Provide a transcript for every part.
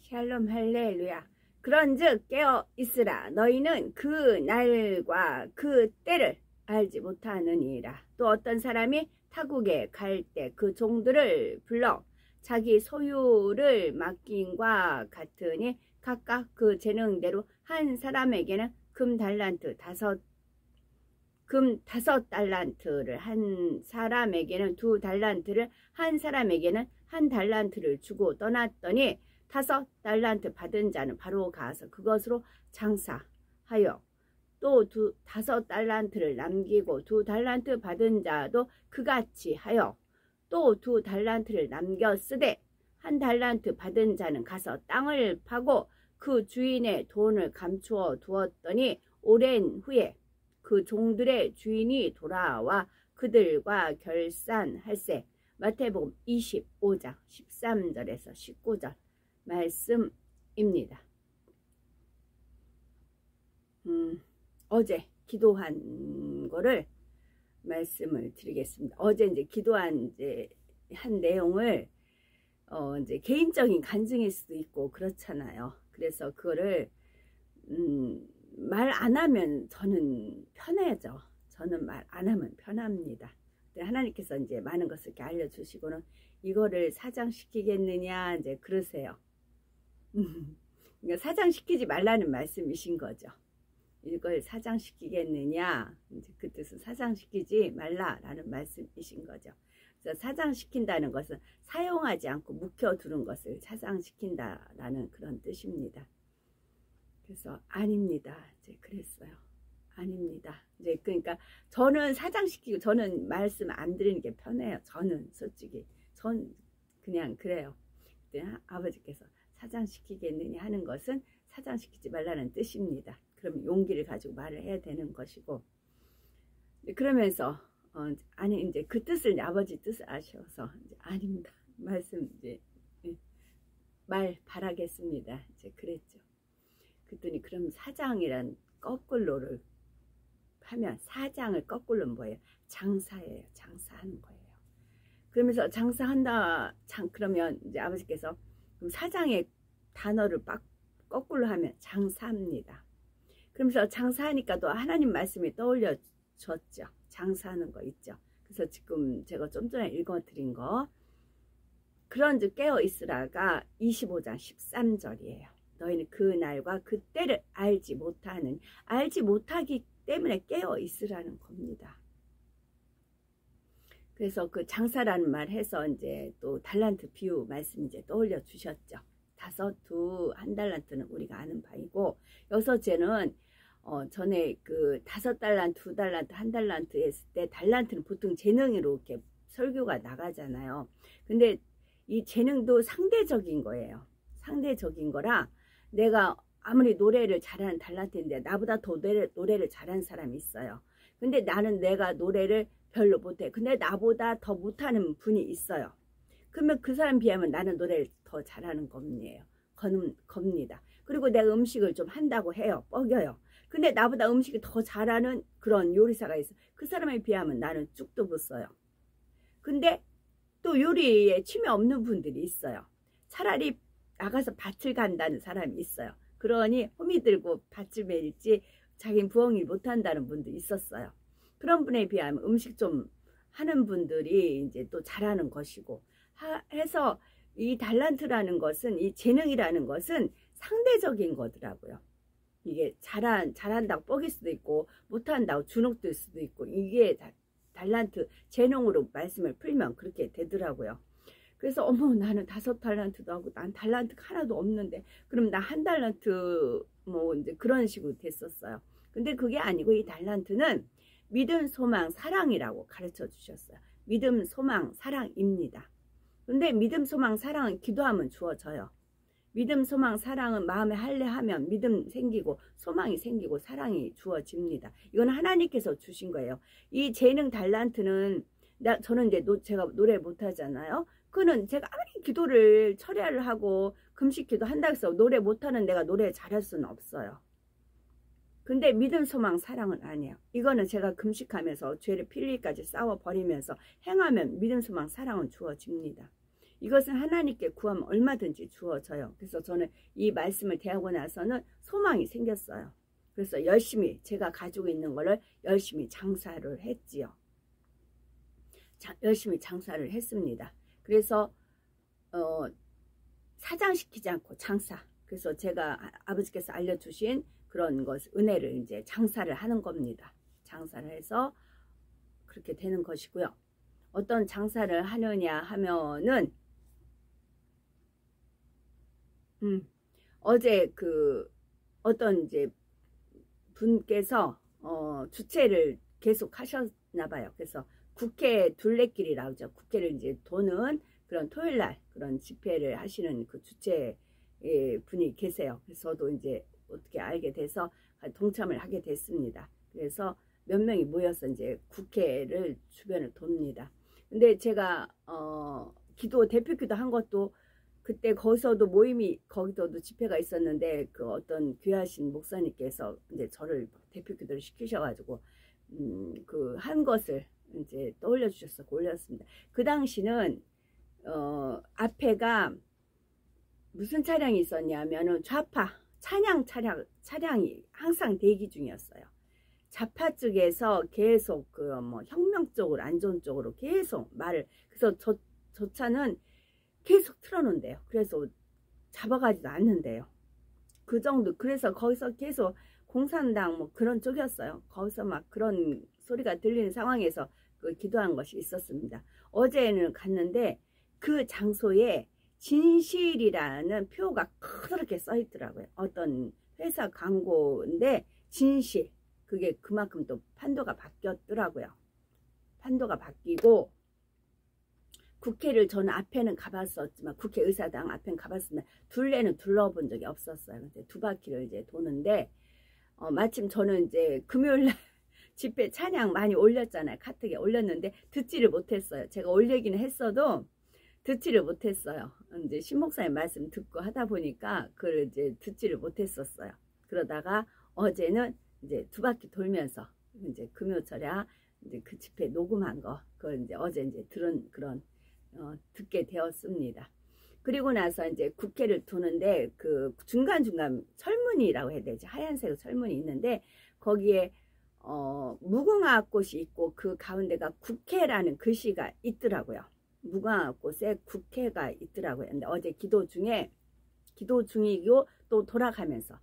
샬롬 할렐루야. 그런즉 깨어 있으라. 너희는 그 날과 그 때를 알지 못하느니라. 또 어떤 사람이 타국에 갈 때 그 종들을 불러 자기 소유를 맡김과 같으니 각각 그 재능대로 한 사람에게는 금 다섯 달란트를, 한 사람에게는 2달란트를, 한 사람에게는 1달란트를 주고 떠났더니 5달란트 받은 자는 바로 가서 그것으로 장사하여 또 5달란트를 남기고 2달란트 받은 자도 그같이 하여 또 2달란트를 남겼으되 1달란트 받은 자는 가서 땅을 파고 그 주인의 돈을 감추어 두었더니 오랜 후에 그 종들의 주인이 돌아와 그들과 결산할세. 마태복음 25장 13절에서 19절 말씀입니다. 어제 기도한 거를 말씀을 드리겠습니다. 어제 이제 기도한 한 내용을 이제 개인적인 간증일 수도 있고 그렇잖아요. 그래서 그거를 말 안 하면 저는 편해져. 저는 말 안 하면 편합니다. 근데 하나님께서 이제 많은 것을 이렇게 알려주시고는 이거를 사장시키겠느냐 이제 그러세요. 그러니까 사장시키지 말라는 말씀이신 거죠. 이걸 사장시키겠느냐 이제 그 뜻은 사장시키지 말라라는 말씀이신 거죠. 그래서 사장시킨다는 것은 사용하지 않고 묵혀두는 것을 사장시킨다라는 그런 뜻입니다. 그래서 아닙니다. 이제 그랬어요. 아닙니다. 이제 그러니까 저는 사장시키고 저는 말씀 안 드리는 게 편해요. 저는 솔직히 전 그냥 그래요. 그때 아버지께서 사장시키겠느냐 하는 것은 사장시키지 말라는 뜻입니다. 그럼 용기를 가지고 말을 해야 되는 것이고 그러면서 아니 이제 그 뜻을 이제 아버지 뜻을 아셔서 이제 아닙니다. 말씀 이제 말 바라겠습니다. 이제 그랬죠. 그랬더니 그럼 사장이란 거꾸로를 하면 사장을 거꾸로는 뭐예요? 장사예요. 장사하는 거예요. 그러면서 장사한다. 그러면 이제 아버지께서 그럼 사장의 단어를 거꾸로 하면 장사합니다. 그러면서 장사하니까 또 하나님 말씀이 떠올려졌죠. 장사하는 거 있죠. 그래서 지금 제가 좀 전에 읽어드린 거 그런즉 깨어 있으라가 25장 13절이에요. 너희는 그 날과 그 때를 알지 못하기 때문에 깨어 있으라는 겁니다. 그래서 그 장사라는 말 해서 이제 또 달란트 비유 말씀 이제 떠올려 주셨죠. 5, 1달란트는 우리가 아는 바이고 여기서 쟤는 전에 그 5달란트, 2달란트, 1달란트 했을 때 달란트는 보통 재능으로 이렇게 설교가 나가잖아요. 근데 이 재능도 상대적인 거예요. 상대적인 거라 내가 아무리 노래를 잘하는 달란트인데 나보다 더 노래를 잘하는 사람이 있어요. 근데 나는 내가 노래를 별로 못해. 근데 나보다 더 못하는 분이 있어요. 그러면 그 사람 비하면 나는 노래를 더 잘하는 겁니다. 그리고 내가 음식을 좀 한다고 해요. 뻐겨요. 근데 나보다 음식이 더 잘하는 그런 요리사가 있어. 그 사람에 비하면 나는 쭉도 못 써요. 근데 또 요리에 취미 없는 분들이 있어요. 차라리 나가서 밭을 간다는 사람이 있어요. 그러니 호미 들고 밭을 매일지 자기는 부엉이 못한다는 분도 있었어요. 그런 분에 비하면 음식 좀 하는 분들이 이제 또 잘하는 것이고 해서 이 달란트라는 것은 이 재능이라는 것은 상대적인 거더라고요. 이게 잘한다고 뻐길 수도 있고 못한다고 주눅들 수도 있고 이게 달란트 재능으로 말씀을 풀면 그렇게 되더라고요. 그래서 어머 나는 5달란트도 하고 난 달란트 하나도 없는데 그럼 나 1달란트 뭐 이제 그런 식으로 됐었어요. 근데 그게 아니고 이 달란트는 믿음, 소망, 사랑이라고 가르쳐 주셨어요. 믿음, 소망, 사랑입니다. 근데 믿음, 소망, 사랑은 기도하면 주어져요. 믿음, 소망, 사랑은 마음에 할례하면 믿음 생기고 소망이 생기고 사랑이 주어집니다. 이건 하나님께서 주신 거예요. 이 재능 달란트는 저는 이제 제가 노래 못하잖아요. 그는 제가 아무리 기도를 철야를 하고 금식 기도 한다고 해서 노래 못하는 내가 노래 잘할 수는 없어요. 근데 믿음, 소망, 사랑은 아니에요. 이거는 제가 금식하면서 죄를 필리까지 싸워버리면서 행하면 믿음, 소망, 사랑은 주어집니다. 이것은 하나님께 구하면 얼마든지 주어져요. 그래서 저는 이 말씀을 대하고 나서는 소망이 생겼어요. 그래서 열심히 제가 가지고 있는 거를 열심히 장사를 했지요. 열심히 장사를 했습니다. 그래서 사장시키지 않고 장사. 그래서 제가 아버지께서 알려주신 그런 것, 은혜를 이제 장사를 하는 겁니다. 장사를 해서 그렇게 되는 것이고요. 어떤 장사를 하느냐 하면은 어제 그 어떤 이제 분께서 주최를 계속 하셨나 봐요. 그래서 국회 둘레길이라고 하죠. 국회를 이제 도는 그런 토요일날 그런 집회를 하시는 그 주최 분이 계세요. 그래서 저도 이제 어떻게 알게 돼서 동참을 하게 됐습니다. 그래서 몇 명이 모여서 이제 국회를 주변을 돕니다. 근데 제가 대표 기도 한 것도 그때 거기서도 모임이 거기서도 집회가 있었는데 그 어떤 귀하신 목사님께서 이제 저를 대표 기도를 시키셔가지고 그 한 것을 이제 떠올려 주셔서 올렸습니다. 그 당시는 앞에가 무슨 차량이 있었냐면은 좌파 찬양 차량이 항상 대기 중이었어요. 좌파 쪽에서 계속 그 뭐 혁명 쪽으로 안전 쪽으로 계속 말을 그래서 저 차는 계속 틀어놓는데요. 그래서 잡아가지도 않는데요. 그 정도. 그래서 거기서 계속 공산당 뭐 그런 쪽이었어요. 거기서 막 그런 소리가 들리는 상황에서 그 기도한 것이 있었습니다. 어제는 갔는데 그 장소에 진실이라는 표가 크게 써 있더라고요. 어떤 회사 광고인데 진실. 그게 그만큼 또 판도가 바뀌었더라고요. 판도가 바뀌고 국회를 저는 앞에는 가봤었지만 국회의사당 앞에는 가봤으면 둘레는 둘러본 적이 없었어요. 근데 두 바퀴를 이제 도는데 마침 저는 이제 금요일날 집회 찬양 많이 올렸잖아요. 카톡에 올렸는데 듣지를 못했어요. 제가 올리기는 했어도 듣지를 못했어요. 이제 신목사님 말씀 듣고 하다 보니까 그걸 이제 듣지를 못했었어요. 그러다가 어제는 이제 두 바퀴 돌면서 이제 금요철야 이제 그 집회 녹음한 거 그걸 이제 어제 이제 들은 그런 듣게 되었습니다. 그리고 나서 이제 국회를 도는데 그 중간중간 철문이라고 해야 되지 하얀색 철문이 있는데 거기에 무궁화꽃이 있고 그 가운데가 국회라는 글씨가 있더라고요. 무궁화꽃에 국회가 있더라고요. 근데 어제 기도 중이고 또 돌아가면서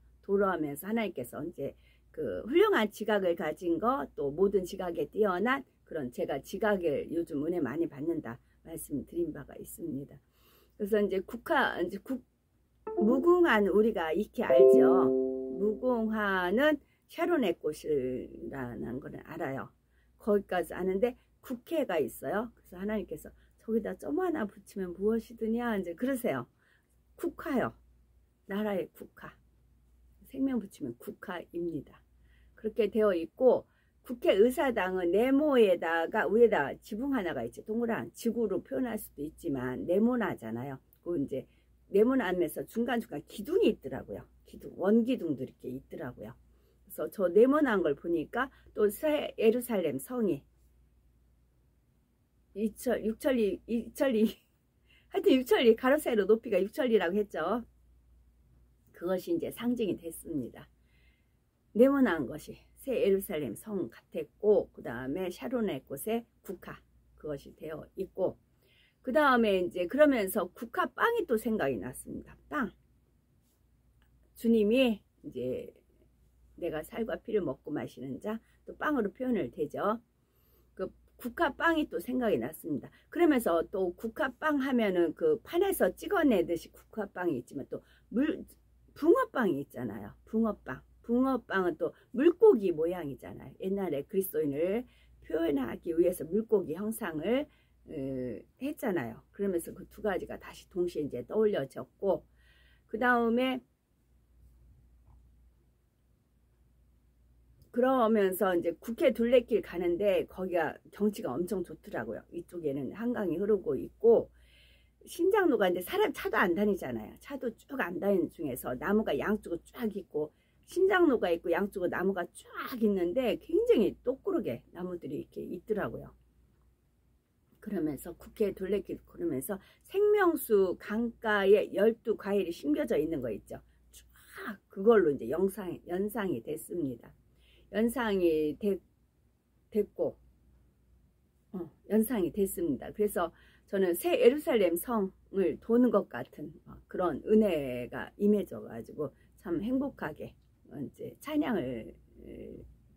하나님께서 이제 그 훌륭한 지각을 가진 거 또 모든 지각에 뛰어난 그런 제가 지각을 요즘 은혜 많이 받는다 말씀드린 바가 있습니다. 그래서 이제 무궁화는 우리가 익히 알죠. 무궁화는 샤론의 꽃이라는 거는 알아요. 거기까지 아는데 국회가 있어요. 그래서 하나님께서 저기다 점 하나 붙이면 무엇이드냐 이제 그러세요. 국화요. 나라의 국화. 생명 붙이면 국화입니다. 그렇게 되어 있고 국회의사당은 네모에다가 위에다 지붕 하나가 있죠. 동그란 지구로 표현할 수도 있지만 네모나잖아요. 그 이제 네모나면서 중간중간 기둥이 있더라고요. 원기둥들이 이렇게 있더라고요. 그래서 저 네모난 걸 보니까 또 새 예루살렘 성이 하여튼 6천리 가로세로 높이가 6천리라고 했죠. 그것이 이제 상징이 됐습니다. 네모난 것이 새 예루살렘 성 같았고 그 다음에 샤론의 꽃에 국화 그것이 되어 있고 그 다음에 이제 그러면서 국화 빵이 또 생각이 났습니다. 빵. 주님이 이제 내가 살과 피를 먹고 마시는 자 또 빵으로 표현을 되죠. 그 국화빵이 또 생각이 났습니다. 그러면서 또 국화빵 하면은 그 판에서 찍어내듯이 국화빵이 있지만 또 붕어빵이 있잖아요. 붕어빵은 또 물고기 모양이잖아요. 옛날에 그리스도인을 표현하기 위해서 물고기 형상을 했잖아요. 그러면서 그 두 가지가 다시 동시에 이제 떠올려졌고 그 다음에 그러면서 이제 국회 둘레길 가는데 거기가 경치가 엄청 좋더라고요. 이쪽에는 한강이 흐르고 있고 신장로가 이제 사람 차도 안 다니잖아요. 차도 쭉 안 다니는 중에서 나무가 양쪽으로 쫙 있고 신장로가 있고 양쪽으로 나무가 쫙 있는데 굉장히 똑그르게 나무들이 이렇게 있더라고요. 그러면서 국회 둘레길 걸으면서 생명수 강가에 12과일이 심겨져 있는 거 있죠. 쫙 그걸로 이제 연상이 됐습니다. 연상이 됐고 연상이 됐습니다. 그래서 저는 새 예루살렘 성을 도는 것 같은 그런 은혜가 임해져 가지고 참 행복하게 이제 찬양을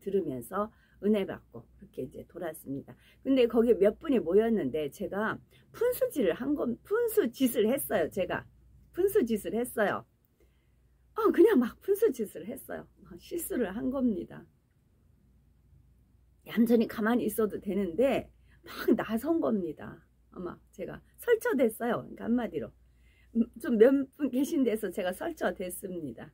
들으면서 은혜 받고 그렇게 이제 돌았습니다. 근데 거기 몇 분이 모였는데 제가 푼수짓을 했어요. 제가 푼수짓을 했어요. 그냥 막 푼수짓을 했어요. 실수를 한 겁니다. 얌전히 가만히 있어도 되는데 막 나선 겁니다. 아마 제가 설쳐됐어요. 그러니까 한마디로 좀 몇 분 계신 데서 제가 설쳐됐습니다.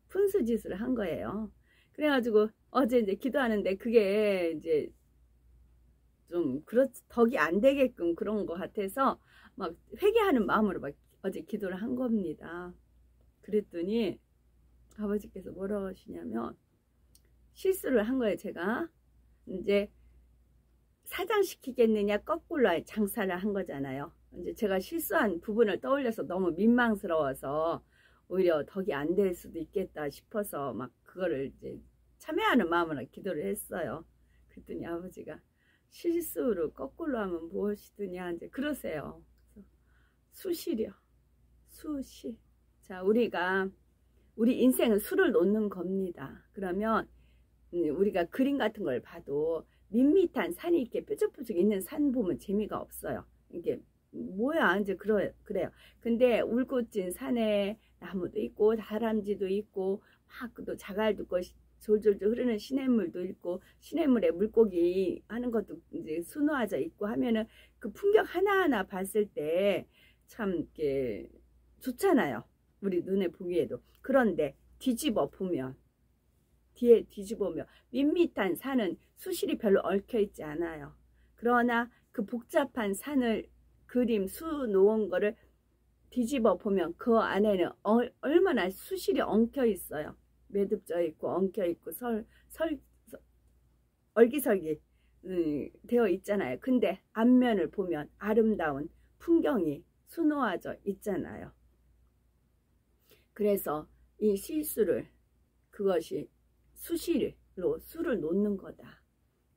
푼수짓을 한 거예요. 그래가지고 어제 이제 기도하는데 그게 이제 좀 덕이 안 되게끔 그런 것 같아서 막 회개하는 마음으로 막 어제 기도를 한 겁니다. 그랬더니 아버지께서 뭐라고 하시냐면 실수를 한 거예요. 제가 이제 사장시키겠느냐 거꾸로 장사를 한 거잖아요. 이제 제가 실수한 부분을 떠올려서 너무 민망스러워서 오히려 덕이 안 될 수도 있겠다 싶어서 막 그거를 이제 참여하는 마음으로 기도를 했어요. 그랬더니 아버지가 실수로 거꾸로 하면 무엇이드냐 이제 그러세요. 그래서 수실이요. 수실. 자, 우리 인생은 수를 놓는 겁니다. 그러면 우리가 그림 같은 걸 봐도 밋밋한 산이 이렇게 뾰족뾰족 있는 산 보면 재미가 없어요. 이게 뭐야 이제 그래요. 근데 울긋진 산에 나무도 있고 다람쥐도 있고 막 또 자갈도 있고 졸졸졸 흐르는 시냇물도 있고 시냇물에 물고기 하는 것도 이제 수놓아져 있고 하면은 그 풍경 하나하나 봤을 때 참 이렇게 좋잖아요. 우리 눈에 보기에도. 그런데 뒤집어 보면 뒤에 뒤집으면 밋밋한 산은 수실이 별로 얽혀 있지 않아요. 그러나 그 복잡한 산을 그림 수 놓은 거를 뒤집어 보면 그 안에는 얼마나 수실이 엉켜 있어요. 매듭져 있고 엉켜 있고 얼기설기 되어 있잖아요. 근데 앞면을 보면 아름다운 풍경이 수놓아져 있잖아요. 그래서 이 실수를 그것이 수실로 수를 놓는 거다.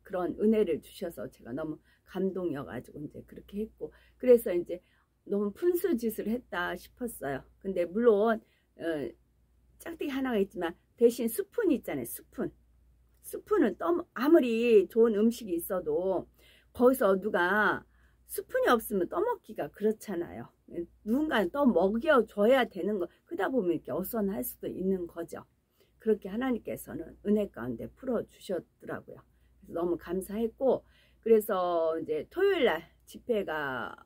그런 은혜를 주셔서 제가 너무 감동이어가지고 이제 그렇게 했고 그래서 이제 너무 푼수짓을 했다 싶었어요. 근데 물론 짝대기 하나가 있지만 대신 스푼 있잖아요. 스푼은 아무리 좋은 음식이 있어도 거기서 누가 스푼이 없으면 떠먹기가 그렇잖아요. 누군가는 떠먹여줘야 되는 거. 그러다 보면 이렇게 어선할 수도 있는 거죠. 그렇게 하나님께서는 은혜 가운데 풀어주셨더라고요. 그래서 너무 감사했고 그래서 이제 토요일날 집회가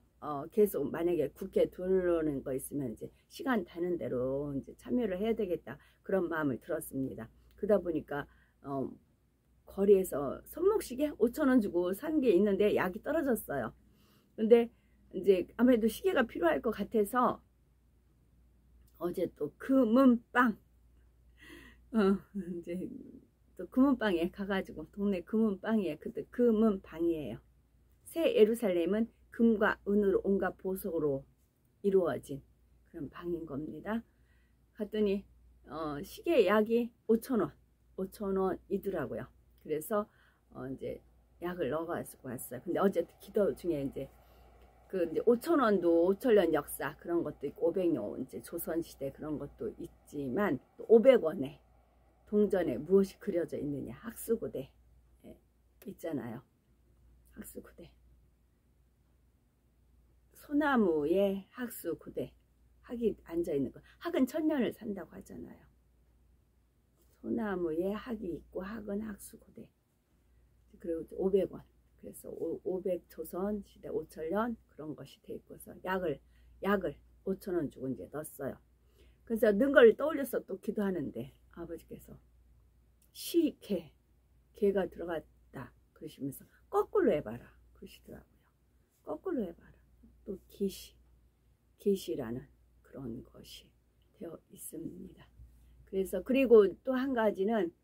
계속 만약에 국회 들어오는 거 있으면 이제 시간 되는 대로 이제 참여를 해야 되겠다 그런 마음을 들었습니다. 그러다 보니까 거리에서 손목시계 5,000원 주고 산 게 있는데 약이 떨어졌어요. 근데 이제 아무래도 시계가 필요할 것 같아서 어제 또 금은빵 이제 또 금은빵에 가가지고 동네 금은빵이에요. 그때 금은방이에요. 새 예루살렘은 금과 은으로 온갖 보석으로 이루어진 그런 방인 겁니다. 갔더니 시계 약이 5,000원이더라고요. 그래서 이제 약을 넣어가지고 왔어요. 근데 어제 기도 중에 이제 이제 5,000원도 5천년 역사 그런 것도 있고 500년 이제 조선시대 그런 것도 있지만 또 500원에 동전에 무엇이 그려져 있느냐 학수고대 있잖아요. 학수고대 소나무에 학수고대 학이 앉아있는 거. 학은 1000년을 산다고 하잖아요. 소나무에 학이 있고 학은 학수고대. 그리고 500원. 그래서 500조선 시대 5천년 그런 것이 돼 있고서 약을 5,000원 주고 이제 넣었어요. 그래서 넣은 걸 떠올려서 또 기도하는데 아버지께서 개가 들어갔다 그러시면서 거꾸로 해봐라 그러시더라고요. 거꾸로 해봐라. 또 계시라는 그런 것이 되어 있습니다. 그래서 그리고 또 한 가지는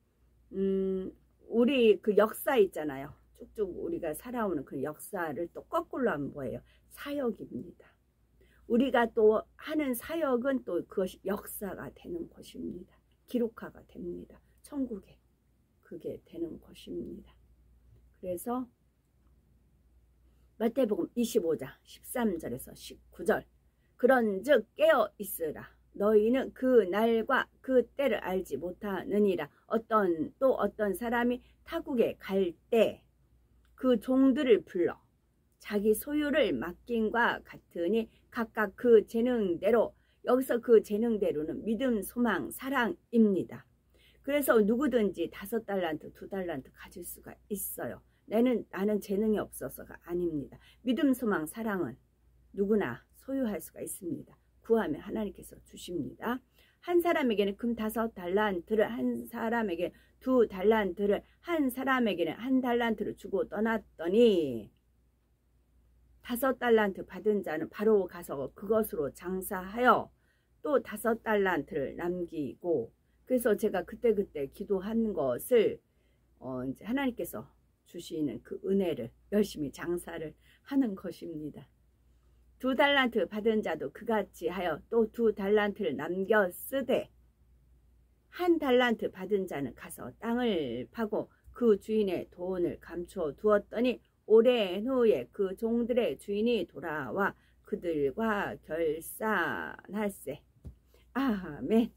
우리 그 역사 있잖아요. 쭉쭉 우리가 살아오는 그 역사를 또 거꾸로 하면 뭐예요? 사역입니다. 우리가 또 하는 사역은 또 그것이 역사가 되는 것입니다. 기록화가 됩니다. 천국에 그게 되는 것입니다. 그래서 마태복음 25장 13절에서 19절 그런즉 깨어 있으라 너희는 그 날과 그 때를 알지 못하느니라. 어떤 사람이 타국에 갈 때 그 종들을 불러 자기 소유를 맡김과 같으니 각각 그 재능대로, 여기서 그 재능대로는 믿음, 소망, 사랑입니다. 그래서 누구든지 5달란트, 2달란트 가질 수가 있어요. 나는 재능이 없어서가 아닙니다. 믿음, 소망, 사랑은 누구나 소유할 수가 있습니다. 구하면 하나님께서 주십니다. 한 사람에게는 금 5달란트를, 한 사람에게 2달란트를, 한 사람에게는 1달란트를 주고 떠났더니 5달란트 받은 자는 바로 가서 그것으로 장사하여 또 5달란트를 남기고, 그래서 제가 그때그때 기도한 것을 이제 하나님께서 주시는 그 은혜를 열심히 장사를 하는 것입니다. 2달란트 받은 자도 그같이 하여 또 2달란트를 남겨 쓰되 1달란트 받은 자는 가서 땅을 파고 그 주인의 돈을 감추어 두었더니 오랜 후에 그 종들의 주인이 돌아와 그들과 결산할세. 아멘.